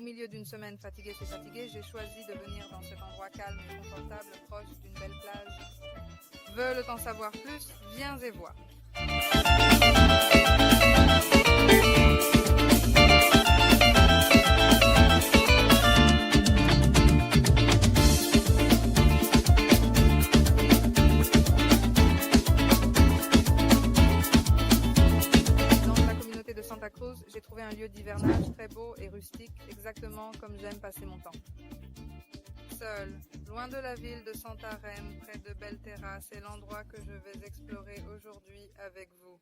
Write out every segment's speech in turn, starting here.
milieu d'une semaine fatiguée, c'est fatigué, j'ai choisi de venir dans cet endroit calme et confortable, proche d'une belle plage. Veux-le t'en savoir plus? Viens et vois. Santa Cruz, j'ai trouvé un lieu d'hivernage très beau et rustique, exactement comme j'aime passer mon temps. Seul, loin de la ville de Santarém, près de Belterra, c'est l'endroit que je vais explorer aujourd'hui avec vous.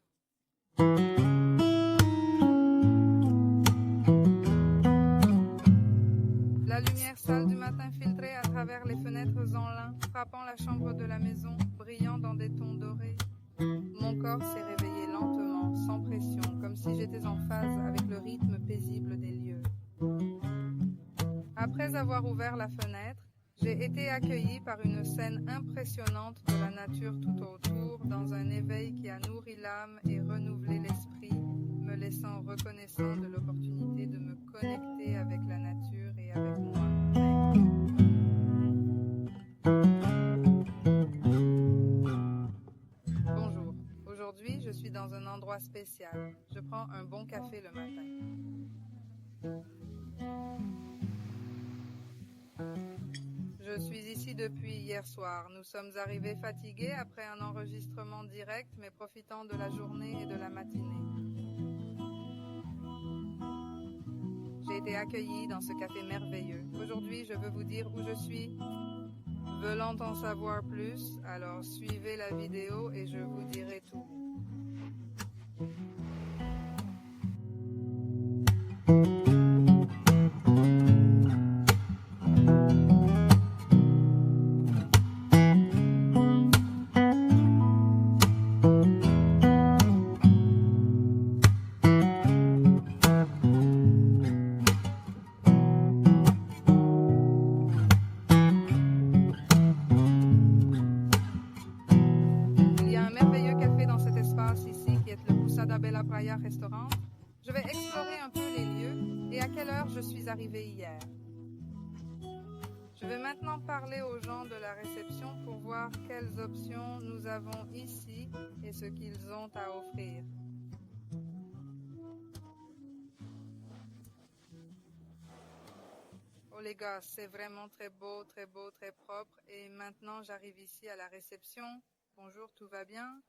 La lumière sale du matin filtrait à travers les fenêtres en lin, frappant la chambre de la maison, brillant dans des tons dorés. Mon corps s'est réveillé lentement, sans pression, comme si j'étais en phase avec le rythme paisible des lieux. Après avoir ouvert la fenêtre, j'ai été accueilli par une scène impressionnante de la nature tout autour, dans un éveil qui a nourri l'âme et renouvelé l'esprit, me laissant reconnaissant de l'opportunité de me connecter avec la nature et avec moi. Bonjour, aujourd'hui je suis dans un endroit spécial. Je prends un bon café le matin. Je suis ici depuis hier soir. Nous sommes arrivés fatigués après un enregistrement direct, mais profitant de la journée et de la matinée. J'ai été accueilli dans ce café merveilleux. Aujourd'hui, je veux vous dire où je suis. Voulant en savoir plus, alors suivez la vidéo et je vous dirai tout. Restaurant. Je vais explorer un peu les lieux et à quelle heure je suis arrivée hier. Je vais maintenant parler aux gens de la réception pour voir quelles options nous avons ici et ce qu'ils ont à offrir. Oh les gars, c'est vraiment très beau, très propre. Et maintenant j'arrive ici à la réception. Bonjour, tout va bien?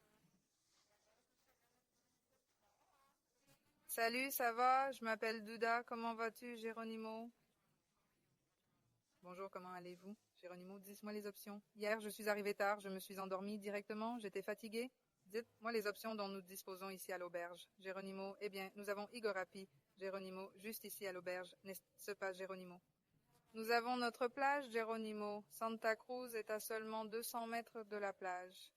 Salut, ça va? Je m'appelle Douda. Comment vas-tu, Geronimo? Bonjour, comment allez-vous? Geronimo, dites-moi les options. Hier, je suis arrivé tard, je me suis endormi directement, j'étais fatigué. Dites-moi les options dont nous disposons ici à l'auberge. Geronimo, eh bien, nous avons Igorapi. Geronimo, juste ici à l'auberge, n'est-ce pas, Geronimo? Nous avons notre plage, Geronimo. Santa Cruz est à seulement 200 mètres de la plage.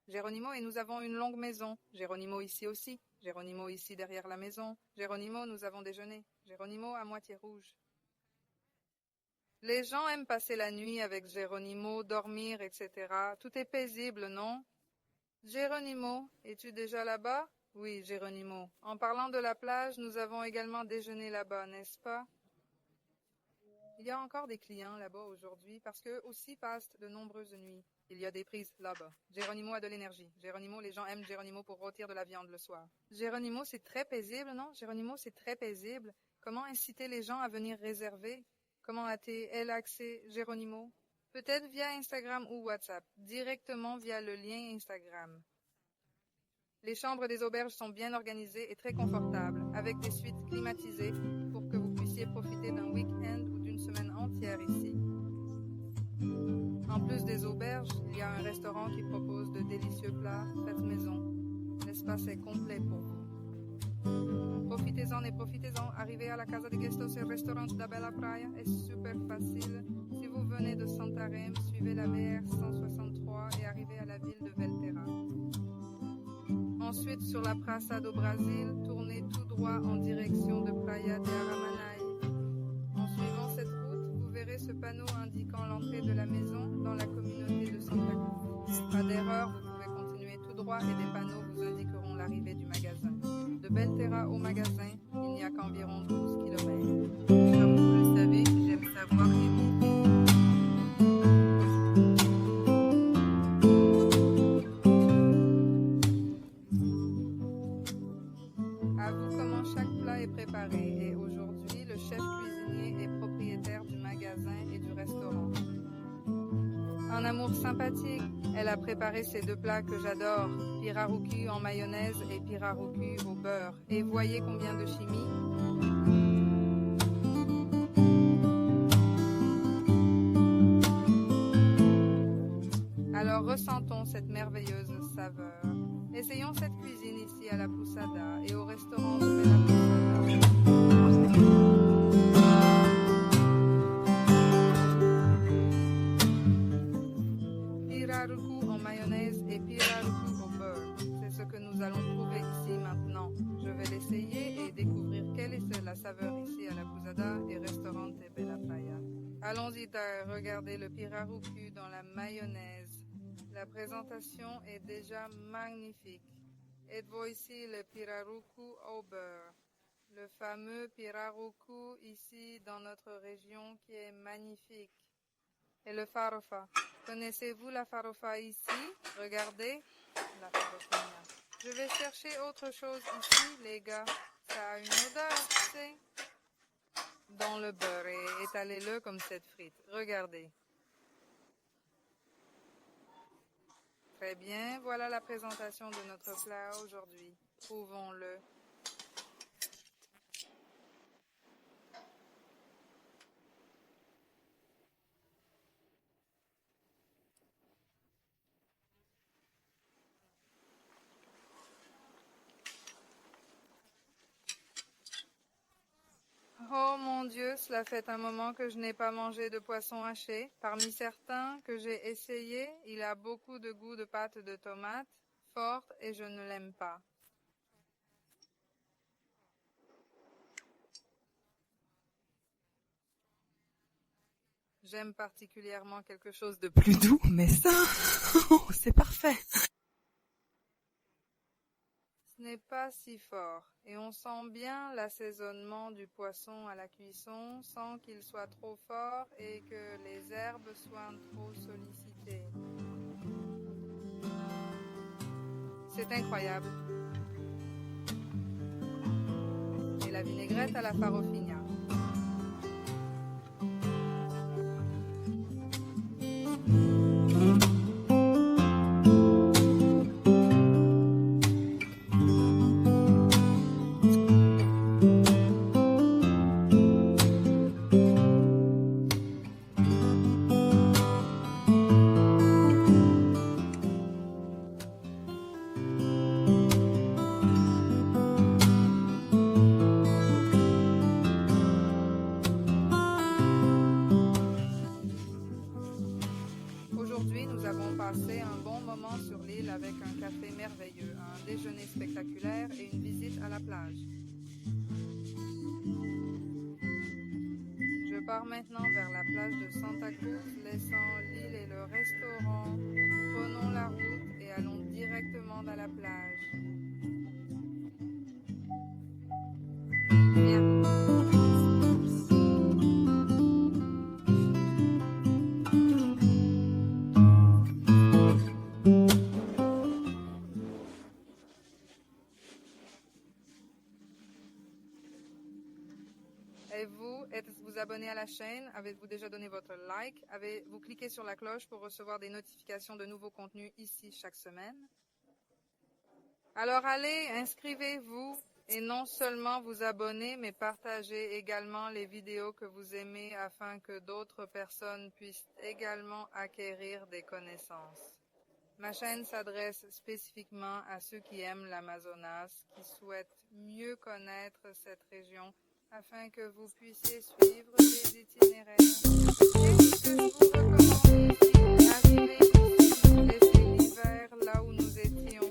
Geronimo, et nous avons une longue maison. Geronimo, ici aussi. Geronimo, ici derrière la maison. Geronimo, nous avons déjeuné. Geronimo, à moitié rouge. Les gens aiment passer la nuit avec Geronimo, dormir, etc. Tout est paisible, non? Geronimo, es-tu déjà là-bas? Oui, Geronimo. En parlant de la plage, nous avons également déjeuné là-bas, n'est-ce pas? Il y a encore des clients là-bas aujourd'hui parce qu'eux aussi passent de nombreuses nuits. Il y a des prises là-bas. Geronimo a de l'énergie. Geronimo, les gens aiment Geronimo pour rôtir de la viande le soir. Geronimo, c'est très paisible, non? Geronimo, c'est très paisible. Comment inciter les gens à venir réserver? Comment a-t-elle accès, Geronimo? Peut-être via Instagram ou WhatsApp, directement via le lien Instagram. Les chambres des auberges sont bien organisées et très confortables, avec des suites climatisées pour que vous puissiez profiter d'un week-end ou d'une semaine entière ici. En plus des auberges, il y a un restaurant qui propose de délicieux plats faits maison. L'espace est complet pour vous. Profitez-en et profitez-en. Arrivez à la Casa de Gestos et restaurant da Bella Praia est super facile. Si vous venez de Santarém, suivez la BR 163 et arrivez à la ville de Belterra. Ensuite, sur la Praça do Brasil, tournez tout droit en direction de Praia de Aramanai. En suivant cette route, vous verrez ce panneau indiquant l'entrée de la maison dans la communauté de Santa Cruz. Pas d'erreur, vous pouvez continuer tout droit et des panneaux vous indiqueront l'arrivée du magasin. De Belterra au magasin, il n'y a qu'environ 12 km. Un amour sympathique. Elle a préparé ces deux plats que j'adore, pirarucu en mayonnaise et pirarucu au beurre. Et voyez combien de chimie. Alors ressentons cette merveilleuse saveur. Essayons cette cuisine ici à la Pousada et au restaurant de Bella Pousada. Pirarucu en mayonnaise et pirarucu au beurre. C'est ce que nous allons trouver ici maintenant. Je vais l'essayer et découvrir quelle est la saveur ici à la Pousada et restaurant de Bella Playa. Allons-y, regardez le pirarucu dans la mayonnaise. La présentation est déjà magnifique. Et voici le pirarucu au beurre. Le fameux pirarucu ici dans notre région qui est magnifique. Et le farofa. Connaissez-vous la farofa ici? Regardez, la farofina. Je vais chercher autre chose ici, les gars. Ça a une odeur, tu sais, dans le beurre et étalez-le comme cette frite. Regardez. Très bien, voilà la présentation de notre plat aujourd'hui. Prouvons-le. Oh mon Dieu, cela fait un moment que je n'ai pas mangé de poisson haché. Parmi certains que j'ai essayés, il a beaucoup de goût de pâte de tomate, forte et je ne l'aime pas. J'aime particulièrement quelque chose de plus doux, mais ça, c'est parfait. Ce n'est pas si fort et on sent bien l'assaisonnement du poisson à la cuisson sans qu'il soit trop fort et que les herbes soient trop sollicitées. C'est incroyable. Et la vinaigrette à la farofina. Aujourd'hui, nous avons passé un bon moment sur l'île avec un café merveilleux, un déjeuner spectaculaire et une visite à la plage. Je pars maintenant vers la plage de Santa Cruz, laissant l'île et le restaurant. Prenons la route et allons directement à la plage. Viens. Êtes-vous abonné à la chaîne? Avez-vous déjà donné votre like? Avez-vous cliqué sur la cloche pour recevoir des notifications de nouveaux contenus ici chaque semaine? Alors allez, inscrivez-vous et non seulement vous abonnez, mais partagez également les vidéos que vous aimez afin que d'autres personnes puissent également acquérir des connaissances. Ma chaîne s'adresse spécifiquement à ceux qui aiment l'Amazonas, qui souhaitent mieux connaître cette région afin que vous puissiez suivre des itinéraires. Qu'est-ce que je vous recommande ici? Arrivez ici, laissez l'hiver là où nous étions.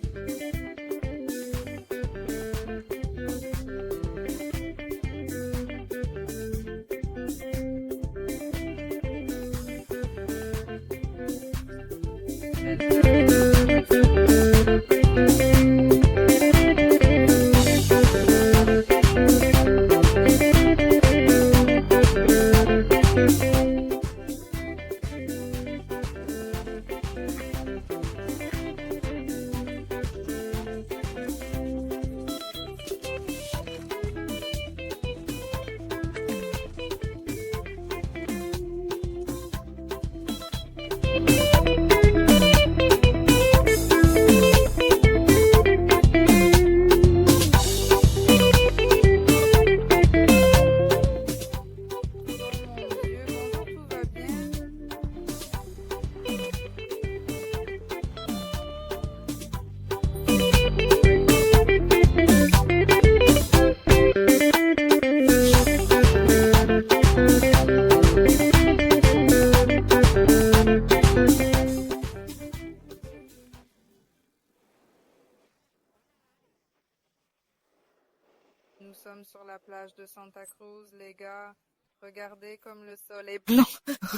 sommes sur la plage de Santa Cruz, les gars. Regardez comme le sol est blanc.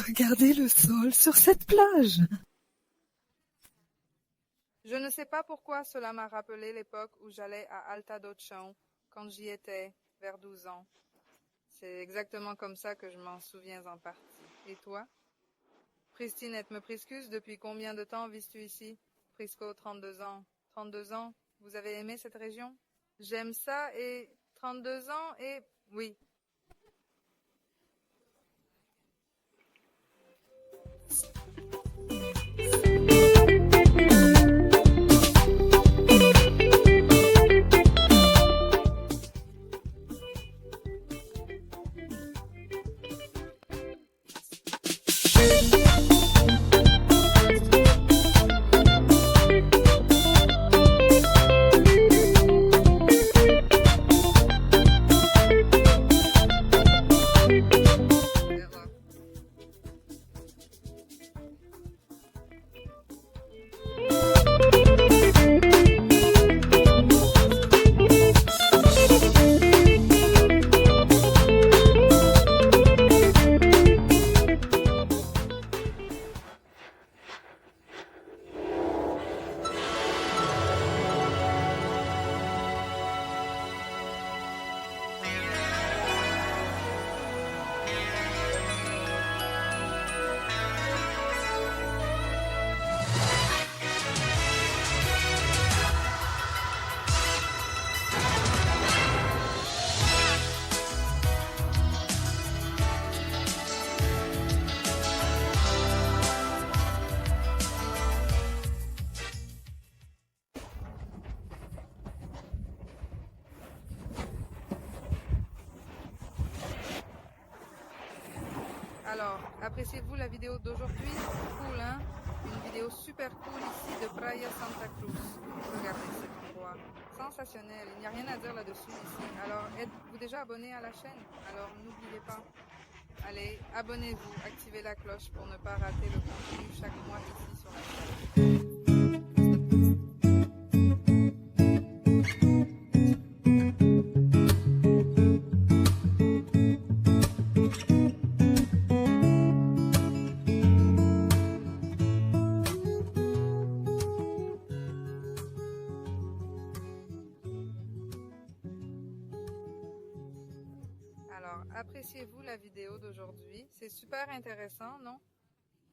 Regardez le sol sur cette plage. Je ne sais pas pourquoi cela m'a rappelé l'époque où j'allais à Alta d'Ochon, quand j'y étais, vers 12 ans. C'est exactement comme ça que je m'en souviens en partie. Et toi? Pristinette, me priscus, depuis combien de temps vis-tu ici? Prisco, 32 ans. 32 ans? Vous avez aimé cette région? J'aime ça et 32 ans et... oui. Alors, appréciez-vous la vidéo d'aujourd'hui? Cool, hein? Une vidéo super cool ici de Praia Santa Cruz. Regardez cet endroit. Sensationnel, il n'y a rien à dire là-dessus ici. Alors, êtes-vous déjà abonné à la chaîne? Alors, n'oubliez pas. Allez, abonnez-vous, activez la cloche pour ne pas rater le contenu chaque mois ici sur la chaîne. Alors, appréciez-vous la vidéo d'aujourd'hui? C'est super intéressant, non?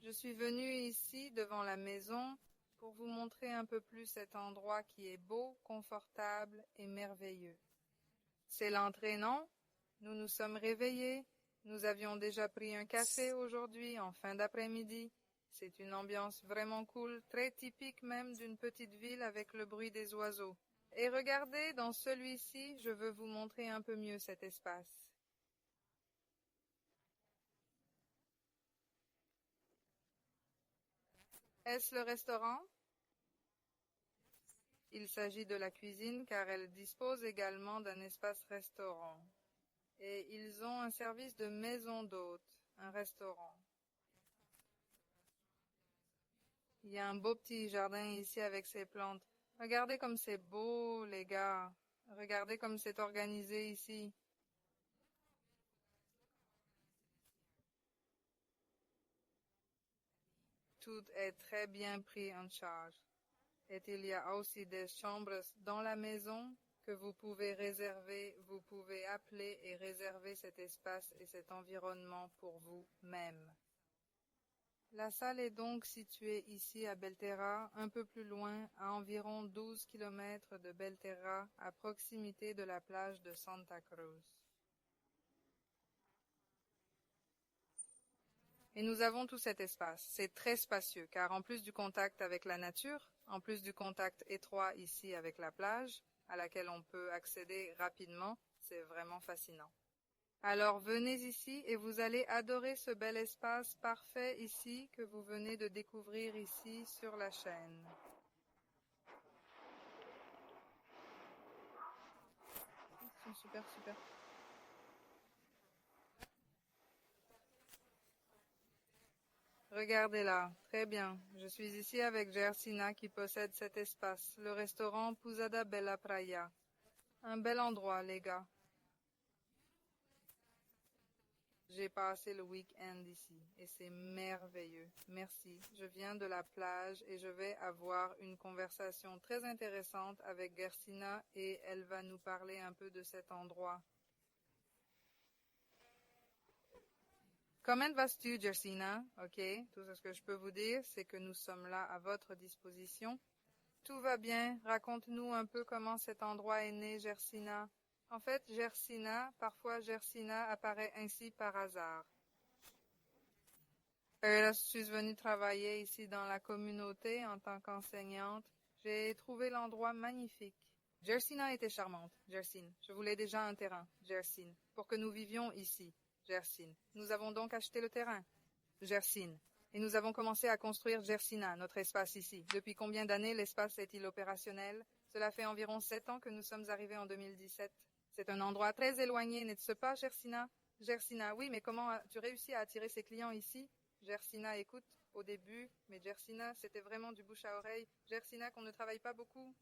Je suis venue ici devant la maison pour vous montrer un peu plus cet endroit qui est beau, confortable et merveilleux. C'est l'entrée, non? Nous nous sommes réveillés. Nous avions déjà pris un café aujourd'hui en fin d'après-midi. C'est une ambiance vraiment cool, très typique même d'une petite ville avec le bruit des oiseaux. Et regardez, dans celui-ci, je veux vous montrer un peu mieux cet espace. Est-ce le restaurant? Il s'agit de la cuisine car elle dispose également d'un espace restaurant. Et ils ont un service de maison d'hôte, un restaurant. Il y a un beau petit jardin ici avec ses plantes. Regardez comme c'est beau, les gars. Regardez comme c'est organisé ici. Tout est très bien pris en charge. Et il y a aussi des chambres dans la maison que vous pouvez réserver, vous pouvez appeler et réserver cet espace et cet environnement pour vous-même. La salle est donc située ici à Belterra, un peu plus loin, à environ 12 km de Belterra, à proximité de la plage de Santa Cruz. Et nous avons tout cet espace. C'est très spacieux, car en plus du contact avec la nature, en plus du contact étroit ici avec la plage, à laquelle on peut accéder rapidement, c'est vraiment fascinant. Alors venez ici et vous allez adorer ce bel espace parfait ici que vous venez de découvrir ici sur la chaîne. Ils sont super. Regardez là, très bien. Je suis ici avec Gersina qui possède cet espace, le restaurant Pousada Bella Praia. Un bel endroit, les gars. J'ai passé le week-end ici et c'est merveilleux. Merci. Je viens de la plage et je vais avoir une conversation très intéressante avec Gersina et elle va nous parler un peu de cet endroit. Comment vas-tu, Gersina? Ok, tout ce que je peux vous dire, c'est que nous sommes là à votre disposition. Tout va bien. Raconte-nous un peu comment cet endroit est né, Gersina. En fait, parfois Gersina apparaît ainsi par hasard. Je suis venue travailler ici dans la communauté en tant qu'enseignante. J'ai trouvé l'endroit magnifique. Gersina était charmante, Gersine. Je voulais déjà un terrain, Gersine, pour que nous vivions ici, Gersine. Nous avons donc acheté le terrain, Gersine. Et nous avons commencé à construire Gersina, notre espace ici. Depuis combien d'années l'espace est-il opérationnel? Cela fait environ 7 ans que nous sommes arrivés en 2017. C'est un endroit très éloigné, n'est-ce pas, Gersina? Gersina, oui, mais comment as-tu réussi à attirer ces clients ici? Gersina écoute au début, mais Gersina, c'était vraiment du bouche à oreille. Gersina, qu'on ne travaille pas beaucoup.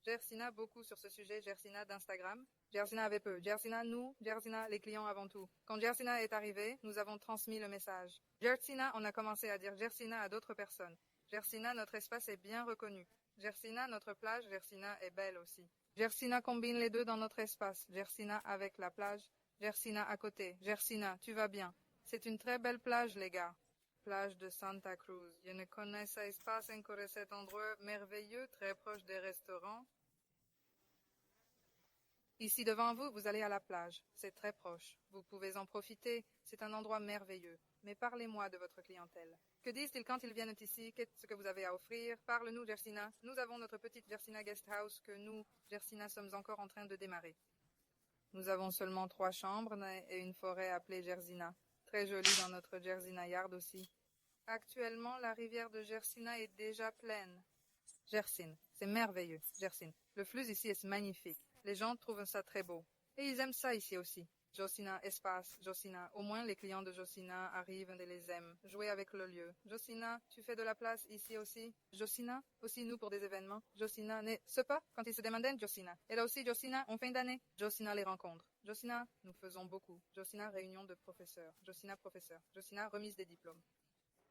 Gersina, beaucoup sur ce sujet. Gersina d'Instagram. Gersina avait peu. Gersina, nous. Gersina, les clients avant tout. Quand Gersina est arrivé, nous avons transmis le message. Gersina, on a commencé à dire Gersina à d'autres personnes. Gersina, notre espace est bien reconnu. Gersina, notre plage. Gersina est belle aussi. Gersina combine les deux dans notre espace. Gersina avec la plage. Gersina à côté. Gersina, tu vas bien. C'est une très belle plage, les gars. Plage de Santa Cruz. Je ne connaissais pas encore cet endroit merveilleux, très proche des restaurants. Ici devant vous, vous allez à la plage. C'est très proche. Vous pouvez en profiter. C'est un endroit merveilleux. Mais parlez-moi de votre clientèle. Que disent-ils quand ils viennent ici? Qu'est-ce que vous avez à offrir? Parle-nous, Gersina. Nous avons notre petite Gersina Guest House que nous, Gersina, sommes encore en train de démarrer. Nous avons seulement 3 chambres et une forêt appelée Gersina. Très jolie dans notre Gersina Yard aussi. Actuellement, la rivière de Gersina est déjà pleine. Gersine, c'est merveilleux, Gersine. Le flux ici est magnifique. Les gens trouvent ça très beau. Et ils aiment ça ici aussi. Josina, espace, Josina. Au moins, les clients de Josina arrivent et les aiment. Jouer avec le lieu. Josina, tu fais de la place ici aussi. Josina, aussi nous pour des événements. Josina, n'est-ce pas quand ils se demandaient Josina. Et là aussi, Josina, en fin d'année. Josina, les rencontres. Josina, nous faisons beaucoup. Josina, réunion de professeurs. Josina, professeur. Josina, remise des diplômes.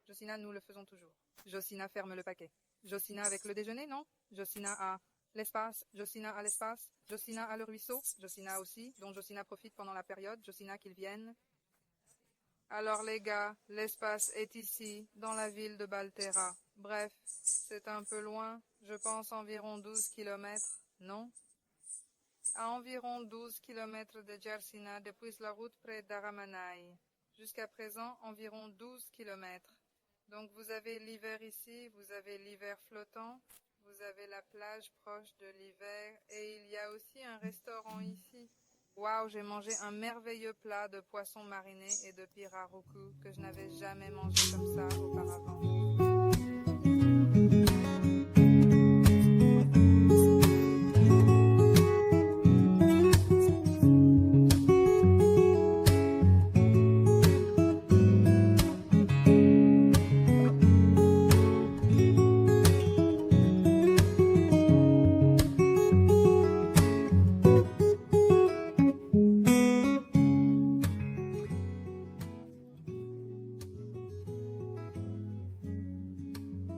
Josina, nous le faisons toujours. Josina ferme le paquet. Josina avec le déjeuner, non? Josina a l'espace. Josina a l'espace. Josina a le ruisseau. Josina aussi, dont Josina profite pendant la période. Josina qu'ils viennent. Alors les gars, l'espace est ici, dans la ville de Balterra. Bref, c'est un peu loin. Je pense environ 12 kilomètres, non? À environ 12 kilomètres de Gersina depuis la route près d'Aramanai. Jusqu'à présent, environ 12 kilomètres. Donc vous avez l'hiver ici, vous avez l'hiver flottant, vous avez la plage proche de l'hiver et il y a aussi un restaurant ici. Waouh, j'ai mangé un merveilleux plat de poisson mariné et de piraruku que je n'avais jamais mangé comme ça auparavant.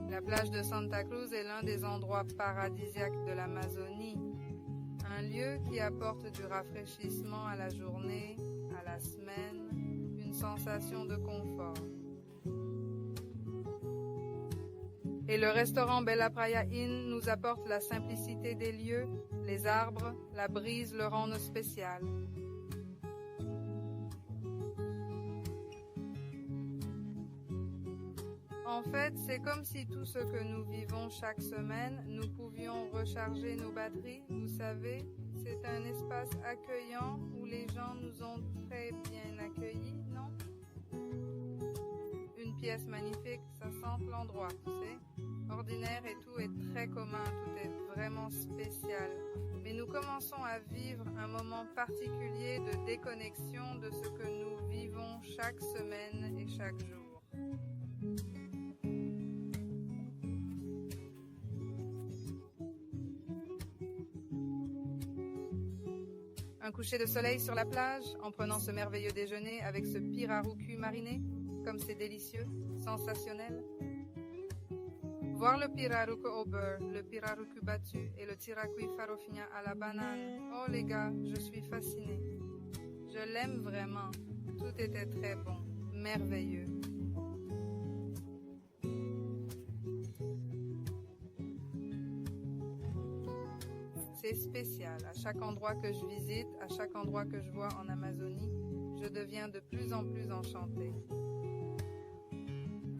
La plage de Santa Cruz est l'un des endroits paradisiaques de l'Amazonie, un lieu qui apporte du rafraîchissement à la journée, à la semaine, une sensation de confort. Et le restaurant Bella Praia Inn nous apporte la simplicité des lieux, les arbres, la brise le rendent spécial. En fait, c'est comme si tout ce que nous vivons chaque semaine, nous pouvions recharger nos batteries. Vous savez, c'est un espace accueillant où les gens nous ont très bien accueillis, non? Une pièce magnifique, ça sent l'endroit, tu sais. Ordinaire et tout est très commun, tout est vraiment spécial. Mais nous commençons à vivre un moment particulier de déconnexion de ce que nous vivons chaque semaine et chaque jour. Un coucher de soleil sur la plage, en prenant ce merveilleux déjeuner avec ce pirarucu mariné, comme c'est délicieux, sensationnel. Voir le pirarucu au beurre, le pirarucu battu et le tiraqui farofigna à la banane. Oh les gars, je suis fascinée. Je l'aime vraiment. Tout était très bon, merveilleux. C'est spécial. À chaque endroit que je visite, à chaque endroit que je vois en Amazonie, je deviens de plus en plus enchantée.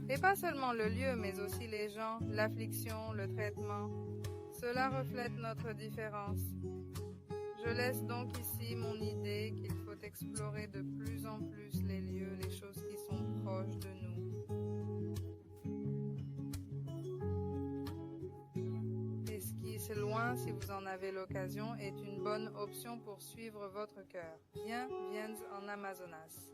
Et pas seulement le lieu, mais aussi les gens, l'affliction, le traitement. Cela reflète notre différence. Je laisse donc ici mon idée qu'il faut explorer de plus en plus les lieux, les choses qui sont proches de nous. Et ce qui est loin, si vous en avez l'occasion, est une bonne option pour suivre votre cœur. Bien, viens en Amazonas.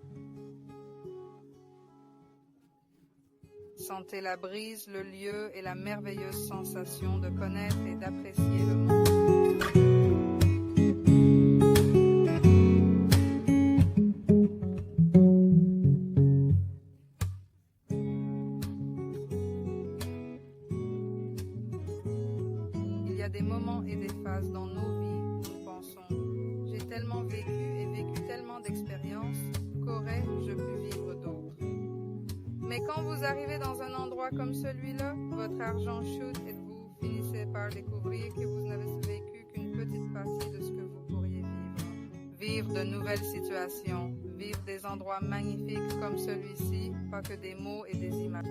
Sentez la brise, le lieu et la merveilleuse sensation de connaître et d'apprécier le monde. Il y a des moments et des phases dans nos vies où nous pensons « J'ai tellement vécu et vécu tellement d'expériences qu'aurais-je pu vivre d'autres ?» Mais quand vous arrivez dans un endroit comme celui-là, votre argent chute et vous finissez par découvrir que vous n'avez vécu qu'une petite partie de ce que vous pourriez vivre. Vivre de nouvelles situations, vivre des endroits magnifiques comme celui-ci, pas que des mots et des images.